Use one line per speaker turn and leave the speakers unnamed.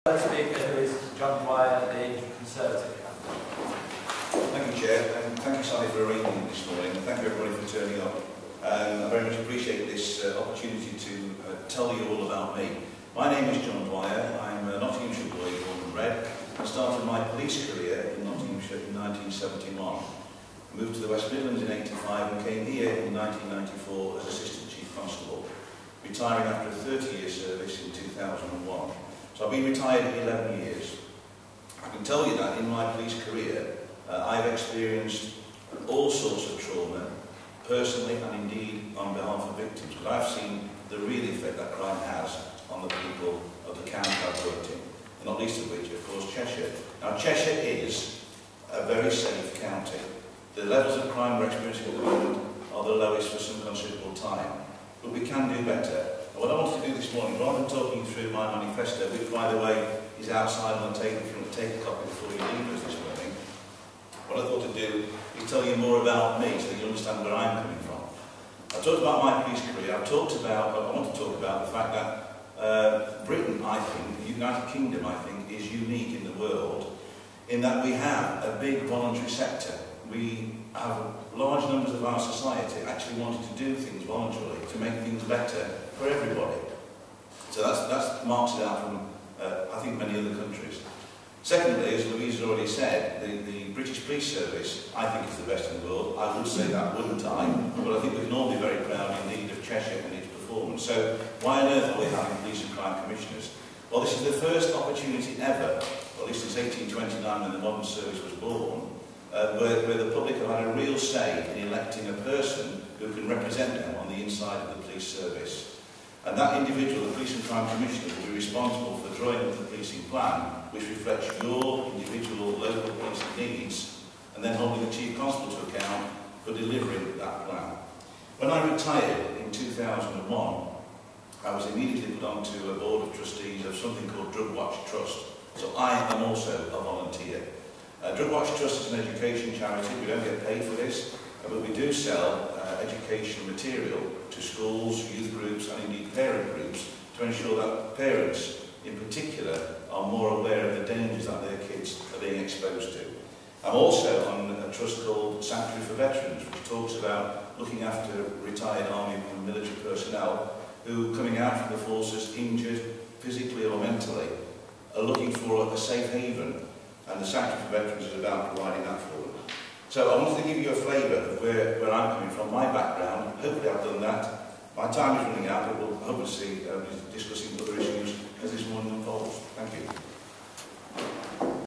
First speaker is John Dwyer, the Conservative.
Thank you, Chair, and thank you, Sally, for arranging it this morning, and thank you everybody for turning up. I very much appreciate this opportunity to tell you all about me. My name is John Dwyer. I'm a Nottinghamshire boy born and bred. I started my police career in Nottinghamshire in 1971. I moved to the West Midlands in '85 and came here in 1994 as Assistant Chief Constable, retiring after a 30-year service in 2001. So I've been retired 11 years. I can tell you that in my police career, I've experienced all sorts of trauma, personally and indeed on behalf of victims, because I've seen the real effect that crime has on the people of the county I've worked in, and not least of which, of course, Cheshire. Now, Cheshire is a very safe county. The levels of crime we're experiencing at the moment are the lowest for some considerable time, but we can do better. And what I wanted to do this morning, rather than talking through my manifesto, which, by the way, is outside on the table, if you want to take a copy before you leave us this morning, what I thought to do is tell you more about me so you understand where I'm coming from. I talked about my police career. I want to talk about the fact that Britain, I think, the United Kingdom, I think, is unique in the world in that we have a big voluntary sector. We have large numbers of our society actually wanting to do things voluntarily to make things better for everybody. So that marks it out from, I think, many other countries. Secondly, as Louise has already said, the British Police Service, I think, is the best in the world. I would say that, wouldn't I? But I think we can all be very proud indeed of Cheshire and its performance. So why on earth are we having police and crime commissioners? Well, this is the first opportunity ever, or at least since 1829 when the modern service was born, where the public have had a real say in electing a person who can represent them on the inside of the police service. And that individual, the Police and Crime Commissioner, will be responsible for drawing up the policing plan, which reflects your individual local policing needs, and then holding the Chief Constable to account for delivering that plan. When I retired in 2001, I was immediately put onto a board of trustees of something called Drug Watch Trust. So I am also a volunteer. Drug Watch Trust is an education charity. We don't get paid for this, but we do sell education material to schools, youth groups and indeed parent groups to ensure that parents in particular are more aware of the dangers that their kids are being exposed to. I'm also on a trust called Sanctuary for Veterans, which talks about looking after retired army and military personnel who, coming out from the forces injured physically or mentally, are looking for a safe haven, and the Sanctuary for Veterans is about providing that for them. So I wanted to give you a flavour of where I'm coming from, my background. Hopefully I've done that. My time is running out, but we'll hopefully be discussing other issues as this morning unfolds. Thank you.